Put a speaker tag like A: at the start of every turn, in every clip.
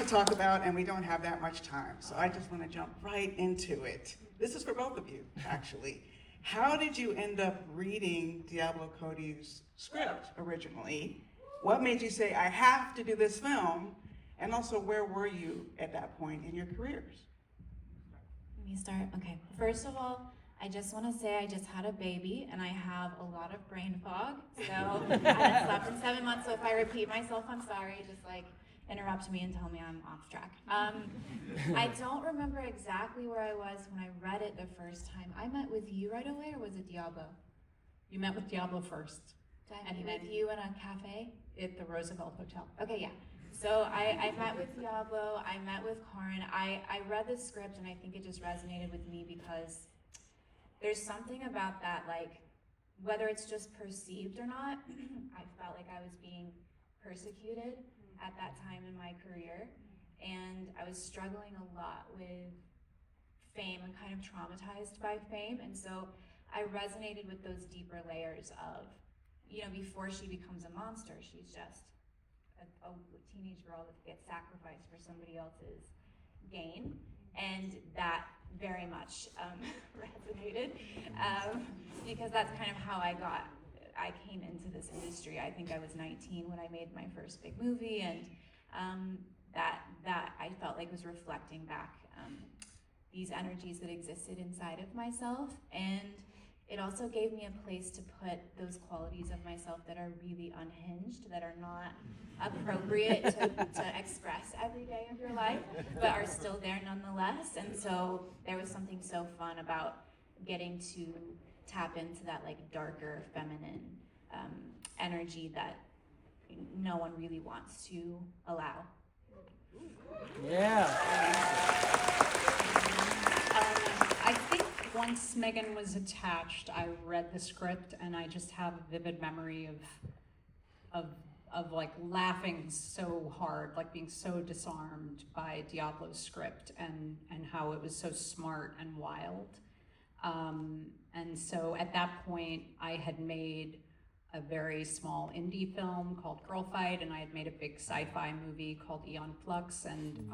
A: to talk about, and we don't have that much time, so I just want to jump right into it. This is for both of you, actually. How did you end up reading Diablo Cody's script originally? What made you say, I have to do this film? And also, where were you at that point in your careers?
B: Let me start. Okay. First of all, I just want to say I just had a baby and I have a lot of brain fog. So I haven't slept in 7 months. So if I repeat myself, I'm sorry. Just like interrupt me and tell me I'm off track. I don't remember exactly where I was when I read it the first time. I met with you right away, or was it Diablo?
C: You met with Diablo first.
B: Did I meet with you in a cafe?
C: At the Roosevelt Hotel.
B: Okay, yeah. So I met with Diablo, I met with Karyn. I read the script and I think it just resonated with me because there's something about that, like, whether it's just perceived or not, I felt like I was being persecuted at that time in my career, and I was struggling a lot with fame and kind of traumatized by fame, and so I resonated with those deeper layers of, you know, before she becomes a monster, she's just a teenage girl that gets sacrificed for somebody else's gain, and that very much resonated, because that's kind of how I came into this industry. I think I was 19 when I made my first big movie, and that I felt like was reflecting back these energies that existed inside of myself, and it also gave me a place to put those qualities of myself that are really unhinged, that are not appropriate to express every day of your life, but are still there nonetheless. And so there was something so fun about getting to tap into that like darker feminine energy that no one really wants to allow.
D: Yeah.
C: I think once Megan was attached, I read the script and I just have a vivid memory of like laughing so hard, like being so disarmed by Diablo's script and how it was so smart and wild. And so at that point, I had made a very small indie film called Girl Fight, and I had made a big sci-fi movie called Eon Flux, and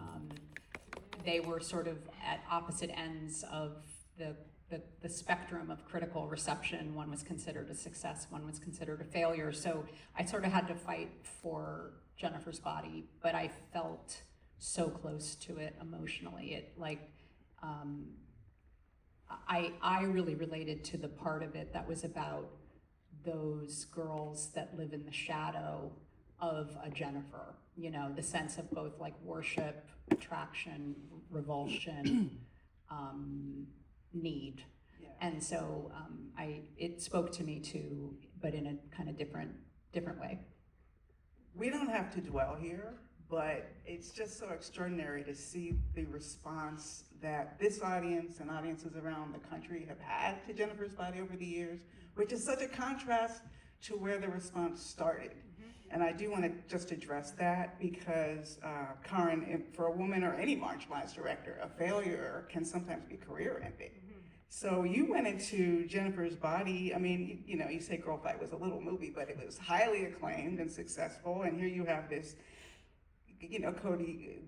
C: they were sort of at opposite ends of the spectrum of critical reception. One was considered a success, one was considered a failure. So I sort of had to fight for Jennifer's Body, but I felt so close to it emotionally. It like, I really related to the part of it that was about those girls that live in the shadow of a Jennifer, you know, the sense of both like worship, attraction, revulsion, need.
A: Yeah.
C: And so it spoke to me too, but in a kind of different way.
A: We don't have to dwell here, but it's just so extraordinary to see the response that this audience and audiences around the country have had to Jennifer's Body over the years, which is such a contrast to where the response started. And I do want to just address that because, Karyn, for a woman or any marginalized director, a failure can sometimes be career-ending. So you went into Jennifer's Body. I mean, you know, you say Girl Fight was a little movie, but it was highly acclaimed and successful. And here you have this, you know,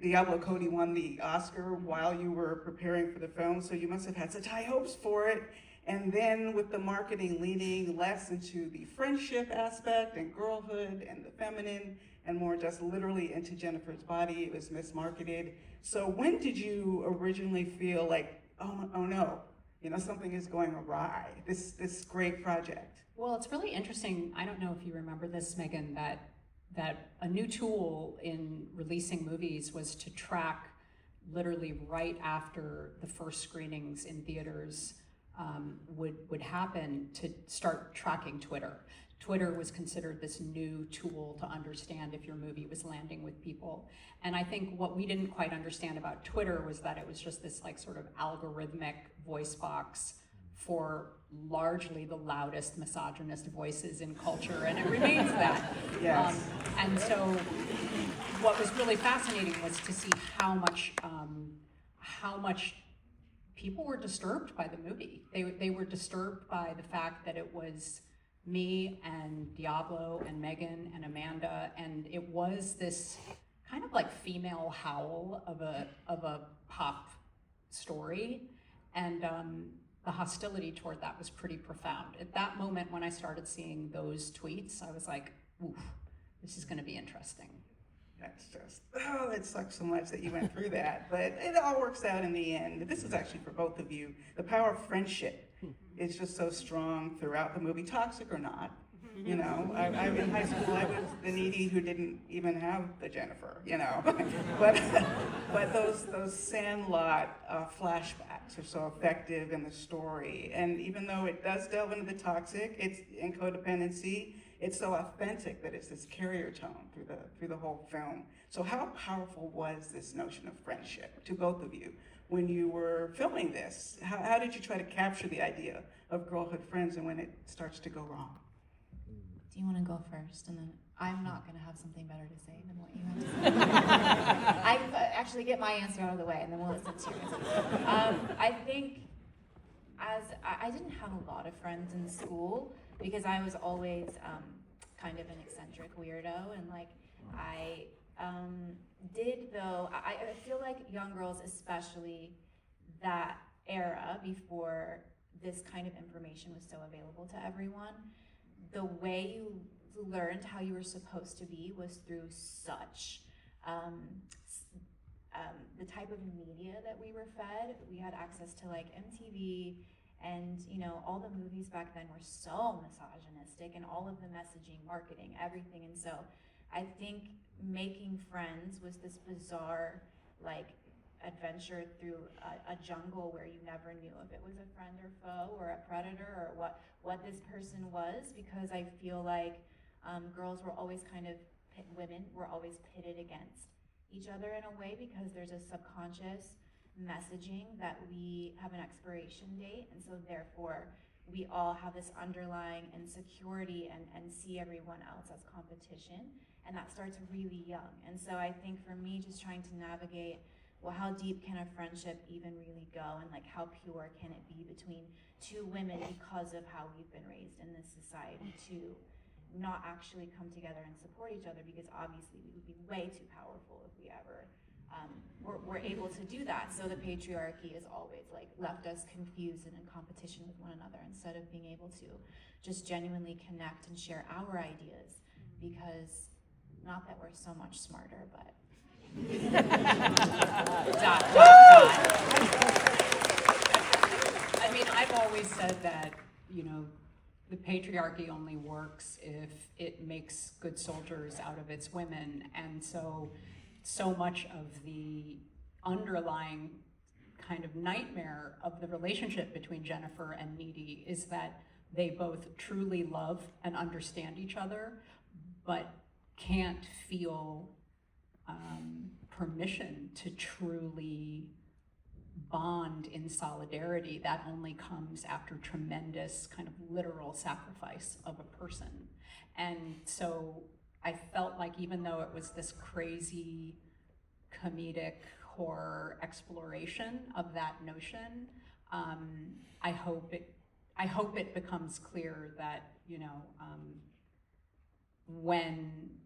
A: Diablo Cody won the Oscar while you were preparing for the film, so you must have had such high hopes for it. And then with the marketing leaning less into the friendship aspect and girlhood and the feminine and more just literally into Jennifer's Body, it was mismarketed. So when did you originally feel like, oh no, you know, something is going awry, this great project?
C: Well, it's really interesting. I don't know if you remember this, Megan, that a new tool in releasing movies was to track literally right after the first screenings in theaters would happen, to start tracking Twitter. Twitter was considered this new tool to understand if your movie was landing with people. And I think what we didn't quite understand about Twitter was that it was just this like sort of algorithmic voice box for largely the loudest misogynist voices in culture, and it remains that.
A: Yes.
C: And so what was really fascinating was to see how much people were disturbed by the movie. They were disturbed by the fact that it was me and Diablo and Megan and Amanda, and it was this kind of like female howl of a pop story, and the hostility toward that was pretty profound. At that moment, when I started seeing those tweets, I was like, oof, this is going to be interesting.
A: That's just, oh, it sucks so much that you went through that, but it all works out in the end. This is actually for both of you. The power of friendship is just so strong throughout the movie, toxic or not. You know, I in high school, I was the needy who didn't even have the Jennifer, you know. but those Sandlot flashbacks are so effective in the story. And even though it does delve into the toxic, it's in codependency, it's so authentic that it's this carrier tone through the whole film. So how powerful was this notion of friendship to both of you when you were filming this? How did you try to capture the idea of girlhood friends and when it starts to go wrong?
B: Do you want to go first? And then I'm not going to have something better to say than what you have to say. I actually get my answer out of the way, and then we'll listen to yours. I think I didn't have a lot of friends in school because I was always kind of an eccentric weirdo, and like I feel like young girls, especially that era before this kind of information was so available to everyone, the way you learned how you were supposed to be was through such the type of media that we were fed. We had access to like MTV, and you know, all the movies back then were so misogynistic, and all of the messaging, marketing, everything. And so I think making friends was this bizarre like adventure through a jungle where you never knew if it was a friend or foe or a predator or what this person was, because I feel like girls were always women were always pitted against each other in a way, because there's a subconscious messaging that we have an expiration date, and so therefore we all have this underlying insecurity and see everyone else as competition, and that starts really young. And so I think for me, just trying to navigate, well, how deep can a friendship even really go, and like how pure can it be between two women because of how we've been raised in this society to not actually come together and support each other, because obviously we would be way too powerful if we ever were able to do that. So the patriarchy has always like left us confused and in competition with one another, instead of being able to just genuinely connect and share our ideas, because not that we're so much smarter, but
C: dot. I mean, I've always said that, you know, the patriarchy only works if it makes good soldiers out of its women, and so much of the underlying kind of nightmare of the relationship between Jennifer and Needy is that they both truly love and understand each other, but can't feel permission to truly bond in solidarity. That only comes after tremendous kind of literal sacrifice of a person. And so I felt like, even though it was this crazy comedic horror exploration of that notion, I hope it becomes clear that, you know, when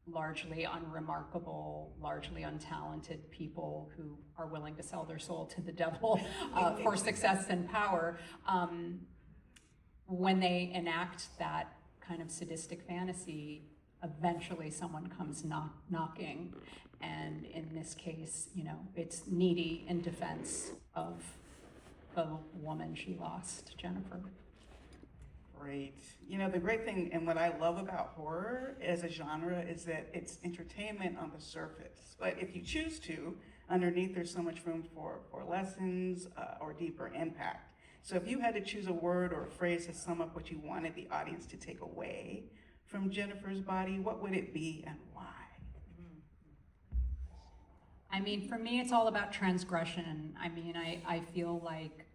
C: largely unremarkable, largely untalented people who are willing to sell their soul to the devil for success and power, when they enact that kind of sadistic fantasy, eventually someone comes knocking, and in this case, you know, it's Needy in defense of the woman she lost, Jennifer.
A: Great. You know, the great thing and what I love about horror as a genre is that it's entertainment on the surface. But if you choose to, underneath there's so much room for lessons or deeper impact. So if you had to choose a word or a phrase to sum up what you wanted the audience to take away from Jennifer's body, what would it be and why?
C: I mean, for me, it's all about transgression. I mean, I feel like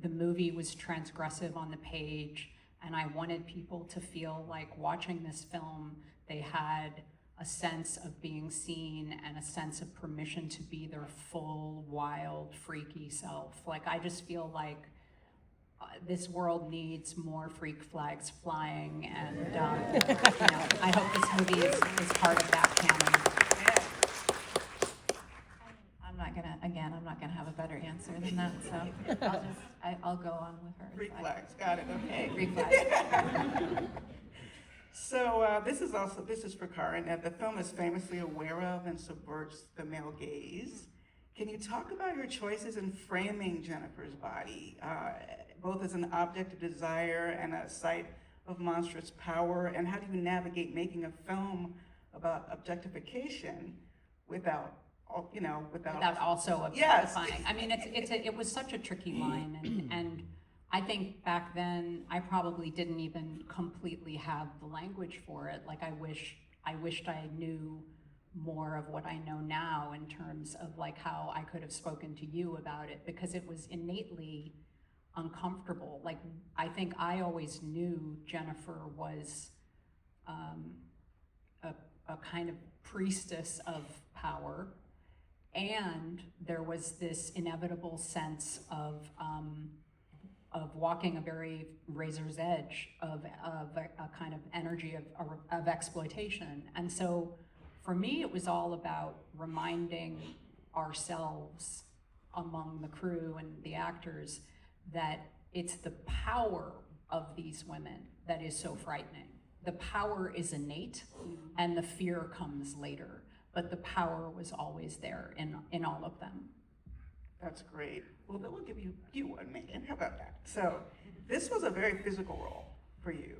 C: the movie was transgressive on the page, and I wanted people to feel like watching this film, they had a sense of being seen and a sense of permission to be their full, wild, freaky self. Like, I just feel like this world needs more freak flags flying, and you know, I hope this movie is part of that canon.
B: nicer than that, so I'll go on with her.
A: Greek flags, got it, okay.
B: Greek flags.
A: So this is for Karyn, that the film is famously aware of and subverts the male gaze. Can you talk about your choices in framing Jennifer's body, both as an object of desire and a site of monstrous power, and how do you navigate making a film about objectification without
C: also
A: Yes.
C: objectifying? I mean, it was such a tricky line, and I think back then I probably didn't even completely have the language for it. Like I wished I knew more of what I know now in terms of like how I could have spoken to you about it, because it was innately uncomfortable. Like I think I always knew Jennifer was a kind of priestess of power, and there was this inevitable sense of walking a very razor's edge of a kind of energy of exploitation. And so for me, it was all about reminding ourselves among the crew and the actors that it's the power of these women that is so frightening. The power is innate, and the fear comes later, but the power was always there in all of them.
A: That's great. Well, then we'll give you one, Megan. How about that? So this was a very physical role for you,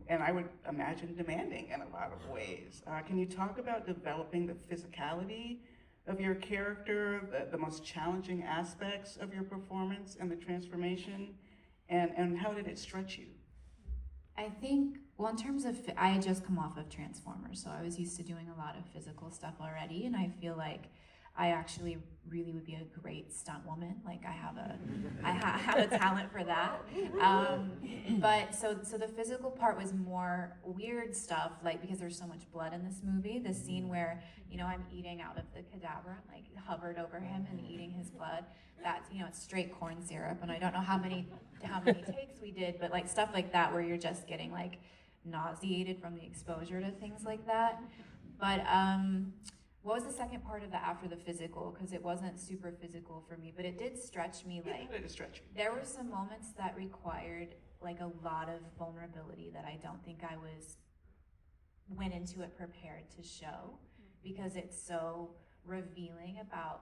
A: and I would imagine demanding in a lot of ways. Can you talk about developing the physicality of your character, the most challenging aspects of your performance and the transformation, and how did it stretch you?
B: I think, well, in terms of, I had just come off of Transformers, so I was used to doing a lot of physical stuff already, and I feel like I actually really would be a great stunt woman. Like I have a talent for that. But so the physical part was more weird stuff, like because there's so much blood in this movie. The scene where, I'm eating out of the cadaver, like hovered over him and eating his blood. That's, it's straight corn syrup, and I don't know how many takes we did, but like stuff like that where you're just getting like nauseated from the exposure to things like that. But what was the second part of that after the physical? Because it wasn't super physical for me, but it did stretch me. Like,
A: How did it stretch you?
B: there were some moments that required like a lot of vulnerability that I don't think I went into it prepared to show, because it's so revealing about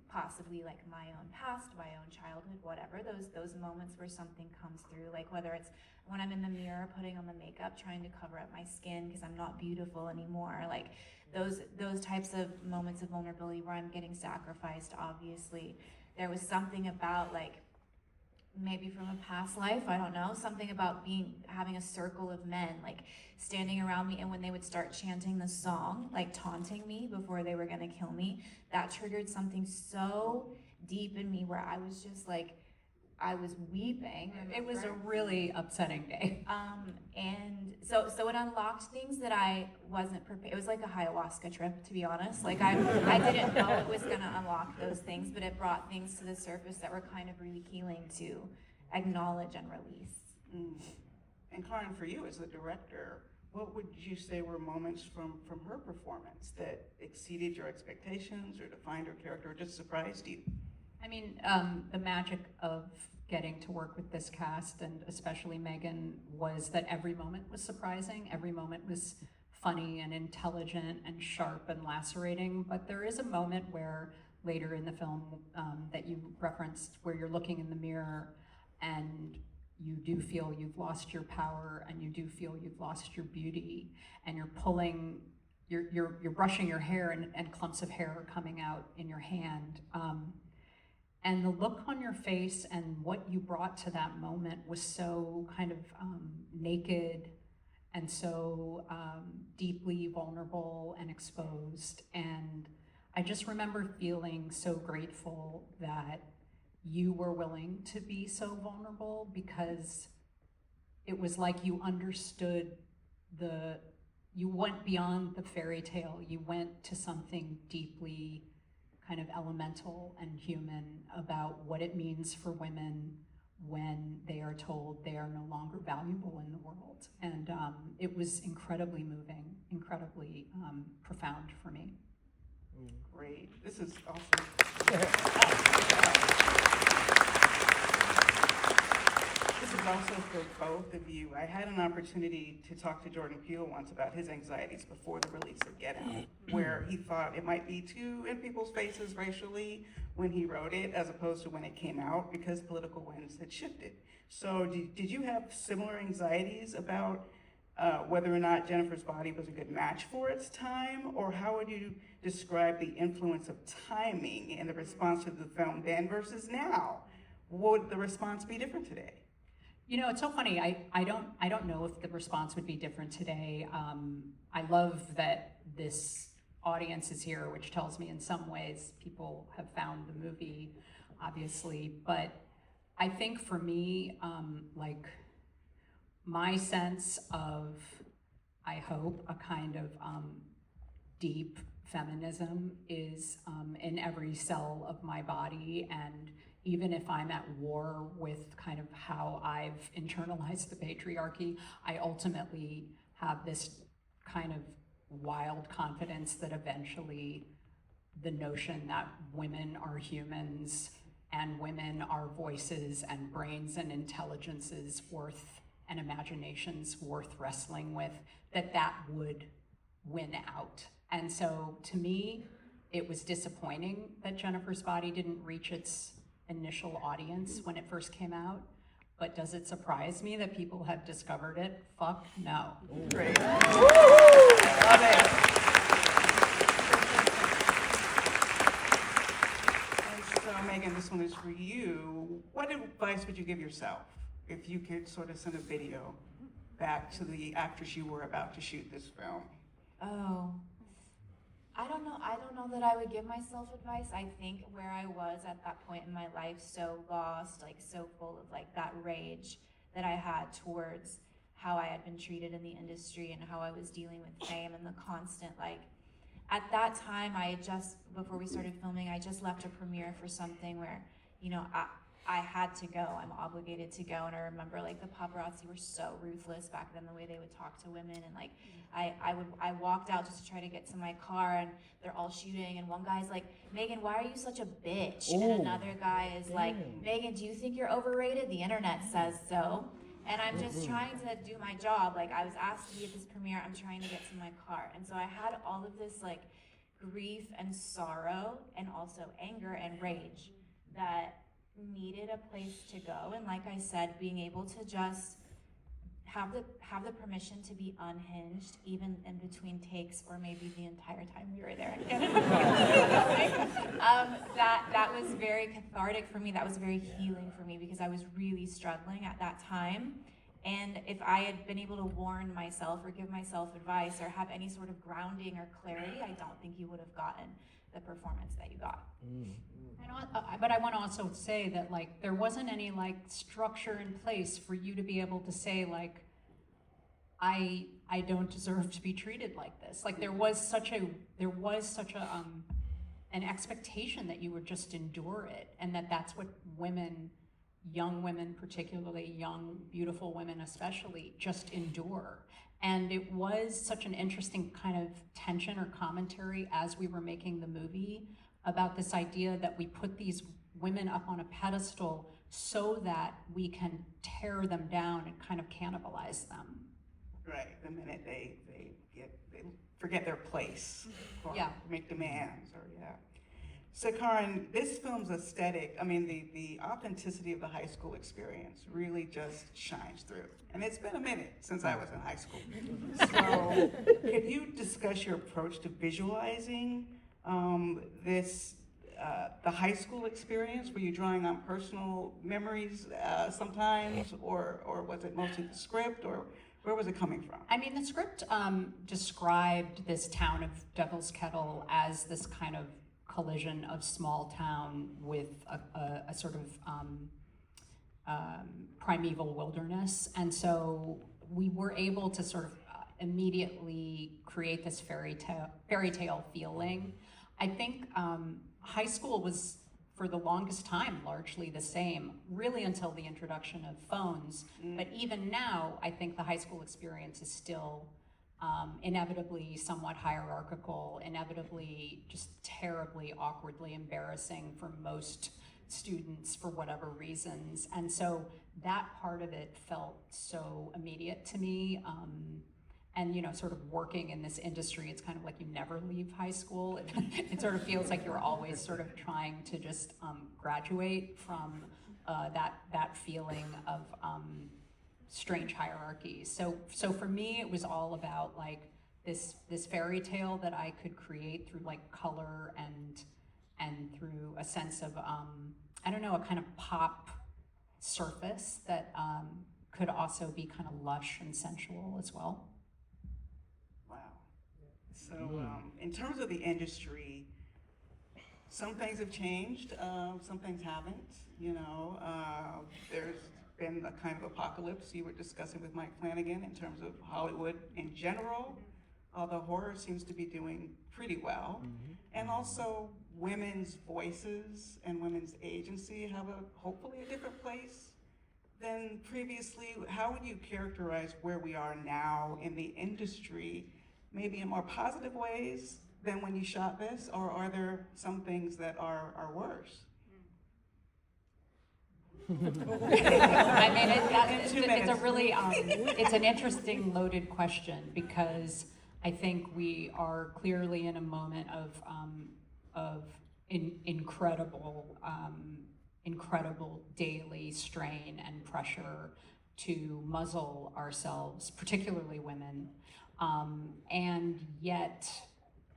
B: possibly like my own past, my own childhood, whatever. Those moments where something comes through, like whether it's when I'm in the mirror putting on the makeup, trying to cover up my skin because I'm not beautiful anymore, like those types of moments of vulnerability where I'm getting sacrificed. Obviously, there was something about like maybe from a past life, I don't know, something about having a circle of men like standing around me, and when they would start chanting the song, like taunting me before they were gonna kill me, that triggered something so deep in me where I was just like, I was weeping.
C: It was a really upsetting day.
B: And so it unlocked things that I wasn't prepared. It was like a ayahuasca trip, to be honest. Like I didn't know it was gonna unlock those things, but it brought things to the surface that were kind of really healing to acknowledge and release.
A: And Karyn, for you as the director, what would you say were moments from her performance that exceeded your expectations or defined her character or just surprised you?
C: I mean, the magic of getting to work with this cast, and especially Megan, was that every moment was surprising. Every moment was funny and intelligent and sharp and lacerating. But there is a moment where later in the film that you referenced, where you're looking in the mirror and you do feel you've lost your power, and you do feel you've lost your beauty, and you're pulling, you're brushing your hair, and clumps of hair are coming out in your hand. And the look on your face and what you brought to that moment was so kind of naked and so deeply vulnerable and exposed. And I just remember feeling so grateful that you were willing to be so vulnerable, because it was like you understood you went beyond the fairy tale. You went to something deeply kind of elemental and human about what it means for women when they are told they are no longer valuable in the world. And it was incredibly moving, incredibly profound for me.
A: Great. This is awesome. is also for both of you. I had an opportunity to talk to Jordan Peele once about his anxieties before the release of Get Out, where he thought it might be too in people's faces racially when he wrote it, as opposed to when it came out, because political winds had shifted. So did you have similar anxieties about whether or not Jennifer's Body was a good match for its time, or how would you describe the influence of timing in the response to the film then versus now? Would the response be different today?
C: You know, it's so funny. I don't know if the response would be different today. I love that this audience is here, which tells me in some ways people have found the movie, obviously. But I think for me, like my sense of, I hope, a kind of deep feminism is in every cell of my body, and even if I'm at war with kind of how I've internalized the patriarchy, I ultimately have this kind of wild confidence that eventually the notion that women are humans and women are voices and brains and intelligences worth and imaginations worth wrestling with, that would win out. And so to me, it was disappointing that Jennifer's Body didn't reach its initial audience when it first came out, but does it surprise me that people have discovered it? Fuck no.
A: Great. Love it. And so, Megan, this one is for you. What advice would you give yourself if you could sort of send a video back to the actress you were about to shoot this film?
B: Oh, I don't know that I would give myself advice. I think where I was at that point in my life, so lost, like so full of like that rage that I had towards how I had been treated in the industry and how I was dealing with fame and the constant, like, at that time, I had just, before we started filming, I just left a premiere for something where, you know, I had to go, I'm obligated to go, and I remember like the paparazzi were so ruthless back then, the way they would talk to women, and like I walked out just to try to get to my car, and they're all shooting, and one guy's like, Megan, why are you such a bitch? And another guy is like, Megan, do you think you're overrated? The internet says so. And I'm just trying to do my job. Like, I was asked to be at this premiere, I'm trying to get to my car. And so I had all of this like grief and sorrow and also anger and rage that needed a place to go. And like I said, being able to just have the permission to be unhinged, even in between takes, or maybe the entire time we were there. That was very cathartic for me. That was very healing for me, because I was really struggling at that time. And if I had been able to warn myself or give myself advice or have any sort of grounding or clarity, I don't think you would have gotten the performance that you got.
C: But I want to also say that like there wasn't any like structure in place for you to be able to say like, I don't deserve to be treated like this. Like there was such an expectation that you would just endure it, and that's what women, young women particularly, young beautiful women especially, just endure. And it was such an interesting kind of tension or commentary as we were making the movie about this idea that we put these women up on a pedestal so that we can tear them down and kind of cannibalize them.
A: Right, the minute they forget their place, or make demands, or So Karyn, this film's aesthetic, I mean, the authenticity of the high school experience really just shines through. And it's been a minute since I was in high school. So can you discuss your approach to visualizing the high school experience? Were you drawing on personal memories sometimes, or was it mostly the script, or where was it coming from?
C: I mean, the script described this town of Devil's Kettle as this kind of collision of small town with a sort of primeval wilderness. And so we were able to sort of immediately create this fairy tale feeling. I think high school was, for the longest time, largely the same, really until the introduction of phones. But even now, I think the high school experience is still inevitably somewhat hierarchical, inevitably just terribly awkwardly embarrassing for most students for whatever reasons. And so that part of it felt so immediate to me. And sort of working in this industry, it's kind of like you never leave high school. It sort of feels like you're always sort of trying to just graduate from that feeling of strange hierarchies. So for me, it was all about like this fairy tale that I could create through like color and through a sense of I don't know, a kind of pop surface that could also be kind of lush and sensual as well.
A: Wow. So in terms of the industry, some things have changed, some things haven't. There's been a kind of apocalypse you were discussing with Mike Flanagan in terms of Hollywood in general, although horror seems to be doing pretty well. And also women's voices and women's agency have hopefully a different place than previously. How would you characterize where we are now in the industry, maybe in more positive ways than when you shot this, or are there some things that are worse?
C: I mean, it's a really, it's an interesting loaded question, because I think we are clearly in a moment of incredible daily strain and pressure to muzzle ourselves, particularly women. And yet,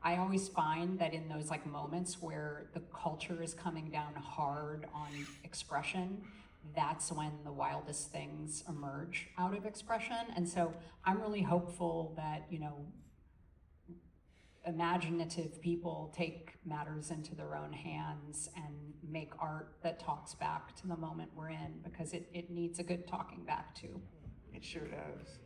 C: I always find that in those like moments where the culture is coming down hard on expression, that's when the wildest things emerge out of expression. And so I'm really hopeful that, imaginative people take matters into their own hands and make art that talks back to the moment we're in, because it needs a good talking back to.
A: It sure does.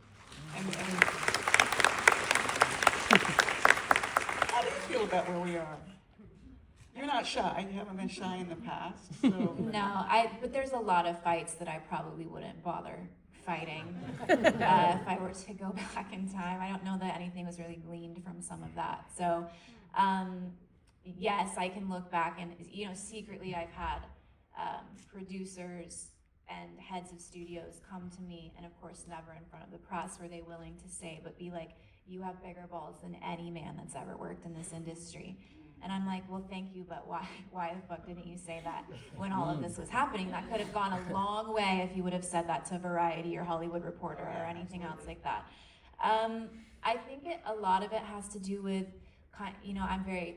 A: How do you feel about where we are? You're not shy. You haven't been shy in the past. So.
B: No, but there's a lot of fights that I probably wouldn't bother fighting if I were to go back in time. I don't know that anything was really gleaned from some of that. So, yes, I can look back and, secretly I've had producers and heads of studios come to me, and of course never in front of the press were they willing to say, but be like, you have bigger balls than any man that's ever worked in this industry. And I'm like, well, thank you, but why the fuck didn't you say that when all of this was happening? That could have gone a long way if you would have said that to Variety or Hollywood Reporter or anything else like that. I think a lot of it has to do with,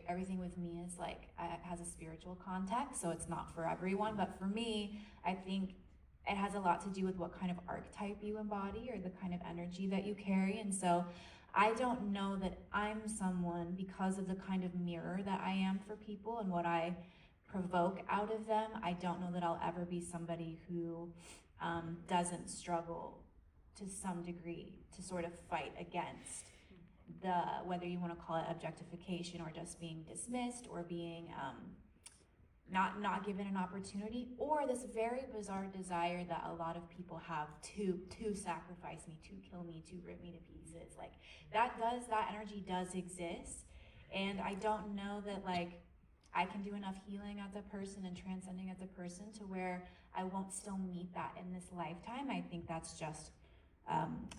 B: everything with me is like, has a spiritual context, so it's not for everyone. But for me, I think it has a lot to do with what kind of archetype you embody or the kind of energy that you carry. And so I don't know that I'm someone, because of the kind of mirror that I am for people and what I provoke out of them, I don't know that I'll ever be somebody who doesn't struggle to some degree to sort of fight against whether you want to call it objectification or just being dismissed or being not given an opportunity, or this very bizarre desire that a lot of people have to sacrifice me, to kill me, to rip me to pieces. Like that energy does exist, and I don't know that like I can do enough healing as a person and transcending as a person to where I won't still meet that in this lifetime. I think that's just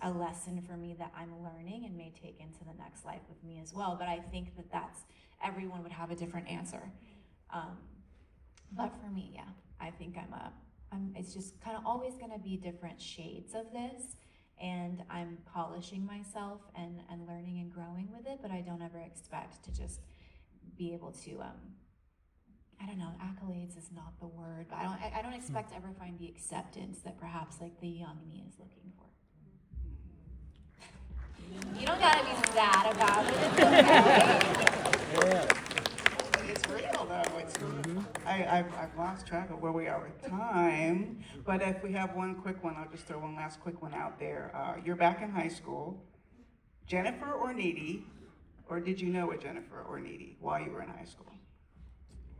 B: a lesson for me that I'm learning and may take into the next life with me as well. But I think that's everyone would have a different answer. But for me, yeah, I think it's just kind of always going to be different shades of this, and I'm polishing myself and learning and growing with it, but I don't ever expect to just be able to, I don't know, accolades is not the word, but I don't expect to ever find the acceptance that perhaps like the young me is looking for. You don't gotta be sad about it.
A: Yeah. It's real though, it's real. I've lost track of where we are with time, but if we have one quick one, I'll just throw one last quick one out there. You're back in high school. Jennifer or Needy, or did you know a Jennifer or Needy while you were in high school?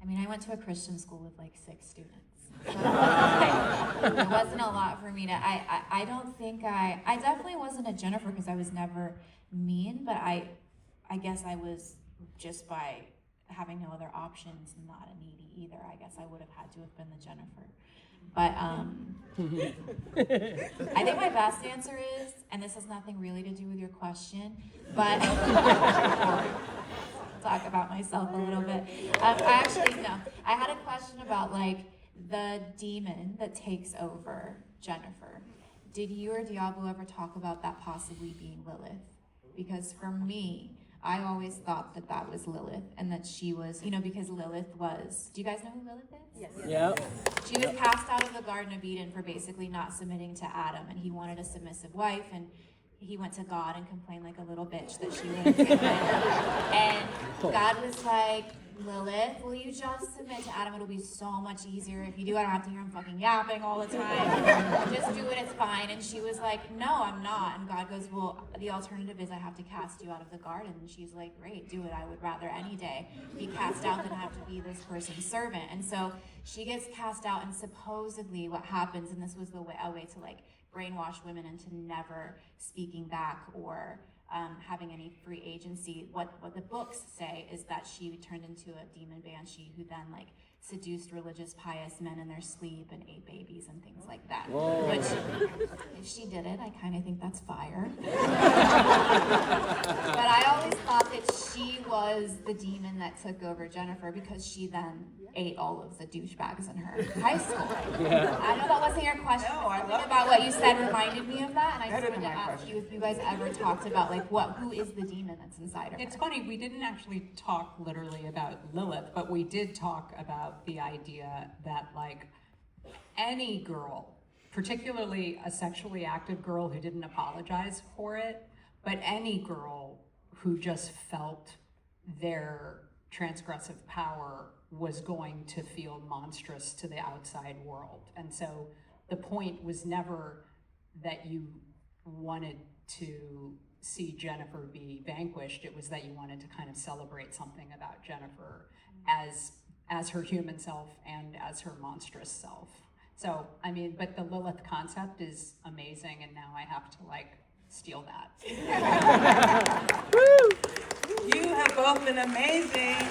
B: I mean, I went to a Christian school with like 6 students. So it wasn't a lot for me to, I don't think I definitely wasn't a Jennifer because I was never mean, but I guess I was just by having no other options, not a needy either. I guess I would have had to have been the Jennifer. But I think my best answer is, and this has nothing really to do with your question, but talk about myself a little bit. I had a question about like the demon that takes over Jennifer. Did you or Diablo ever talk about that possibly being Lilith? Because for me, I always thought that that was Lilith, and that she was, because Lilith was, do you guys know who Lilith is?
D: Yes.
E: Yeah.
B: She was cast out of the Garden of Eden for basically not submitting to Adam, and he wanted a submissive wife, and he went to God and complained like a little bitch that she wouldn't submit. And God was like, Lilith, will you just submit to Adam? It'll be so much easier if you do. I don't have to hear him fucking yapping all the time. Just do it, it's fine. And she was like, no, I'm not. And God goes, well, the alternative is I have to cast you out of the garden. And she's like, great, do it. I would rather any day be cast out than have to be this person's servant. And so she gets cast out, and supposedly what happens, and this was a way to like brainwash women into never speaking back or having any free agency. What the books say is that she turned into a demon banshee who then like seduced religious pious men in their sleep and ate babies and things like that.
E: Whoa.
B: Which, if she did it, I kind of think that's fire. But I always thought that she was the demon that took over Jennifer because she then ate all of the douchebags in her high school.
E: Yeah.
B: I know that wasn't your question.
A: No, I
B: Something
A: love
B: about what you said reminded me of that, and I
A: That
B: just
A: is
B: wanted to
A: my
B: ask
A: question.
B: you if you guys ever talked about like who is the demon that's inside of her.
C: It's funny, we didn't actually talk literally about Lilith, but we did talk about the idea that like any girl, particularly a sexually active girl who didn't apologize for it, but any girl who just felt their transgressive power was going to feel monstrous to the outside world. And so the point was never that you wanted to see Jennifer be vanquished. It was that you wanted to kind of celebrate something about Jennifer as her human self and as her monstrous self. So, I mean, but the Lilith concept is amazing, and now I have to like steal that.
A: You have both been amazing.